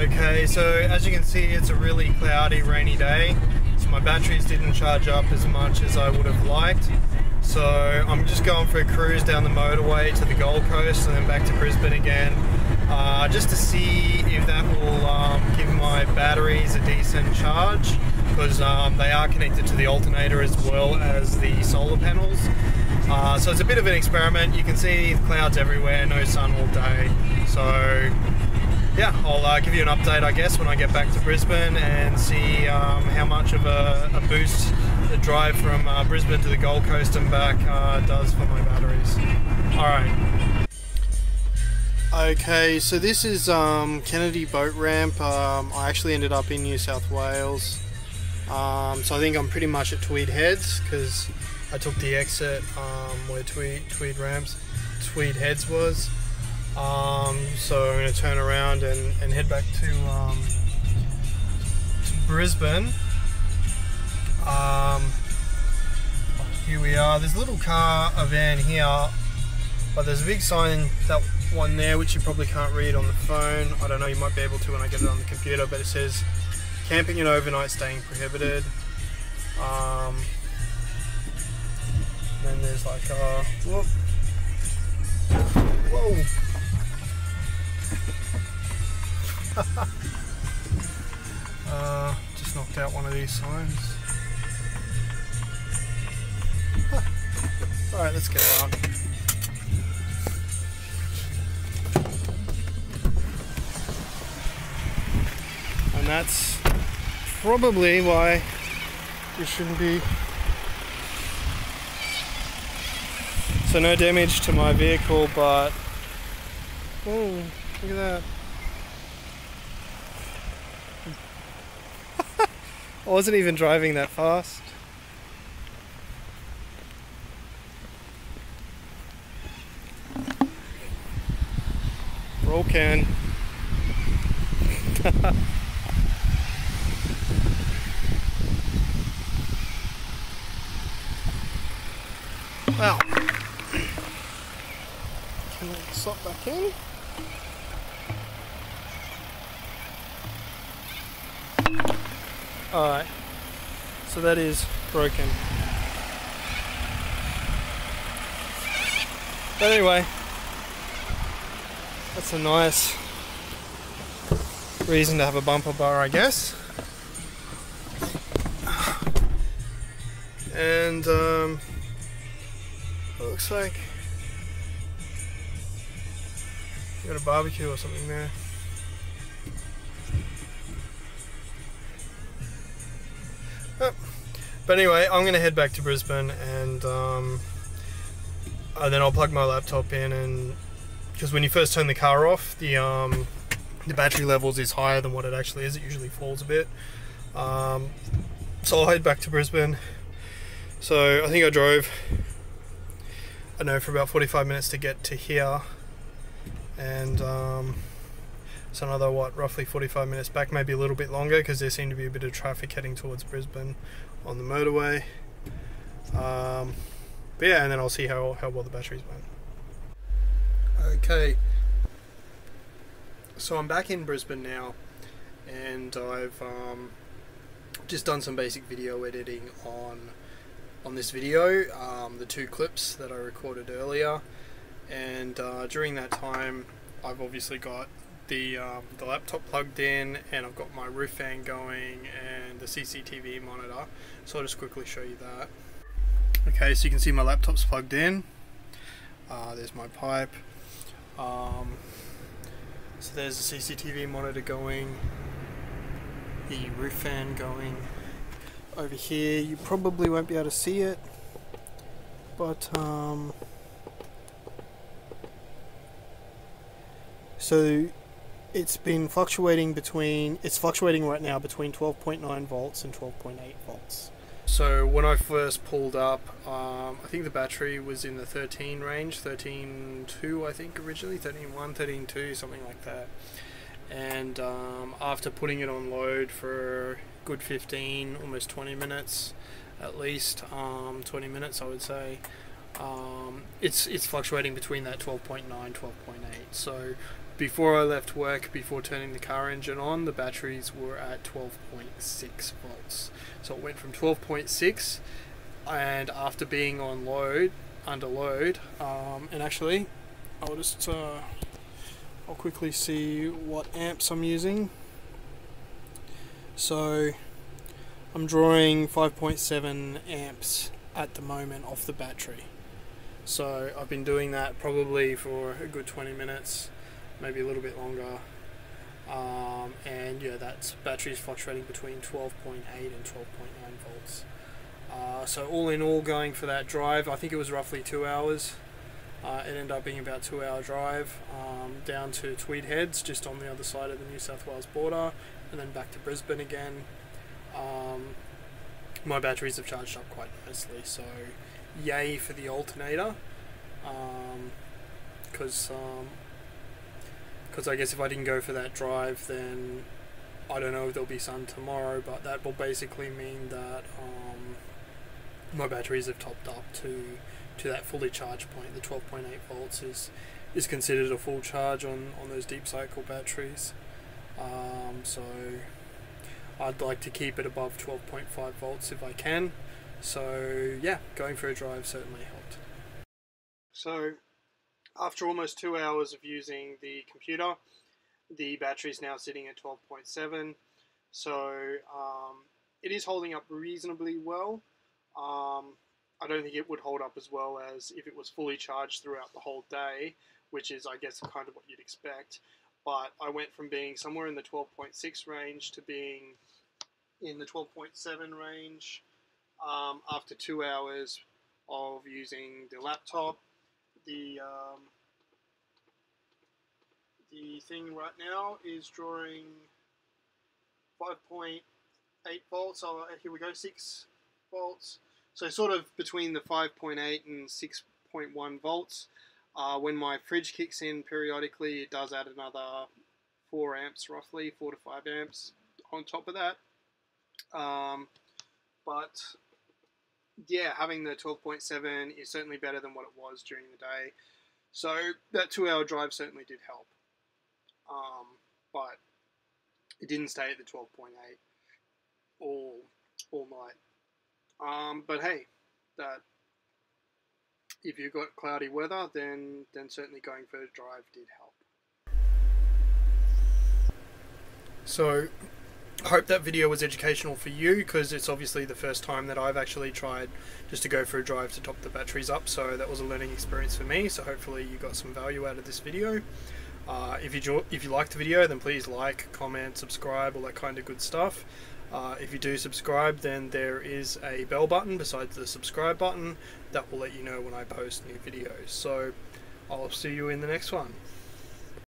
Okay, so as you can see, it's a really cloudy, rainy day, so my batteries didn't charge up as much as I would have liked. So I'm just going for a cruise down the motorway to the Gold Coast and then back to Brisbane again, just to see if that will give my batteries a decent charge, because they are connected to the alternator as well as the solar panels. So it's a bit of an experiment. You can see clouds everywhere, no sun all day. So yeah, I'll give you an update, I guess, when I get back to Brisbane and see how much of a boost the drive from Brisbane to the Gold Coast and back does for my batteries. Alright. Okay, so this is Kennedy Boat Ramp. I actually ended up in New South Wales. So I think I'm pretty much at Tweed Heads, because I took the exit where Tweed Heads was. So I'm going to turn around and head back to Brisbane. Here we are. There's a little a van here, but there's a big sign, that one there, which you probably can't read on the phone. I don't know, you might be able to when I get it on the computer, but it says camping and overnight staying prohibited. Then there's like whoop. Whoa. Just knocked out one of these signs. Alright, let's get out. And that's probably why you shouldn't be. So no damage to my vehicle, but oh, look at that. I wasn't even driving that fast. Roll can. Wow. Can I slot back in? Alright, so that is broken. But anyway, that's a nice reason to have a bumper bar, I guess. And it looks like you got a barbecue or something there. But anyway, I'm going to head back to Brisbane, and then I'll plug my laptop in, and because when you first turn the car off, the battery levels is higher than what it actually is. It usually falls a bit. So I'll head back to Brisbane. So I think I drove, I don't know, for about 45 minutes to get to here, and it's another, what, roughly 45 minutes back, maybe a little bit longer, because there seemed to be a bit of traffic heading towards Brisbane on the motorway. But yeah, and then I'll see how well the batteries went. Okay, so I'm back in Brisbane now, and I've just done some basic video editing on this video, the two clips that I recorded earlier, and during that time I've obviously got the laptop plugged in, and I've got my roof fan going and the CCTV monitor, so I'll just quickly show you that. Okay, so you can see my laptop's plugged in. There's my pipe. So there's the CCTV monitor going, the roof fan going. Over here you probably won't be able to see it, but so it's been fluctuating right now between 12.9 volts and 12.8 volts. So when I first pulled up, I think the battery was in the 13 range, 13.2 I think originally, 13.1, 13.2, something like that. And after putting it on load for a good 15, almost 20 minutes, at least 20 minutes I would say, it's fluctuating between that 12.9, 12.8. So before I left work, before turning the car engine on, the batteries were at 12.6 volts. So it went from 12.6, and after being on load, under load, and actually, I'll just I'll quickly see what amps I'm using. So I'm drawing 5.7 amps at the moment off the battery. So I've been doing that probably for a good 20 minutes, maybe a little bit longer. And yeah, that battery's fluctuating between 12.8 and 12.9 volts. So all in all, going for that drive, I think it was roughly 2 hours. It ended up being about a 2-hour drive down to Tweed Heads, just on the other side of the New South Wales border, and then back to Brisbane again. My batteries have charged up quite nicely, so yay for the alternator. Because I guess if I didn't go for that drive, then I don't know if there'll be sun tomorrow, but that will basically mean that my batteries have topped up to that fully charged point. The 12.8 volts is considered a full charge on those deep cycle batteries. So I'd like to keep it above 12.5 volts if I can. So yeah, going for a drive certainly helped. So after almost 2 hours of using the computer, the battery is now sitting at 12.7. So it is holding up reasonably well. I don't think it would hold up as well as if it was fully charged throughout the whole day, which is, I guess, kind of what you'd expect. But I went from being somewhere in the 12.6 range to being in the 12.7 range after 2 hours of using the laptop. The thing right now is drawing 5.8 volts. Oh, here we go, 6 volts. So sort of between the 5.8 and 6.1 volts. When my fridge kicks in periodically, it does add another 4 amps roughly, 4 to 5 amps on top of that. But yeah, having the 12.7 is certainly better than what it was during the day. So that 2-hour drive certainly did help. But it didn't stay at the 12.8 all night. But hey, that if you've got cloudy weather, then certainly going for a drive did help. So I hope that video was educational for you, because it's obviously the first time that I've actually tried just to go for a drive to top the batteries up, so that was a learning experience for me. So hopefully you got some value out of this video. If you liked the video, then please like, comment, subscribe, all that kind of good stuff. If you do subscribe, then there is a bell button besides the subscribe button that will let you know when I post new videos. So I'll see you in the next one.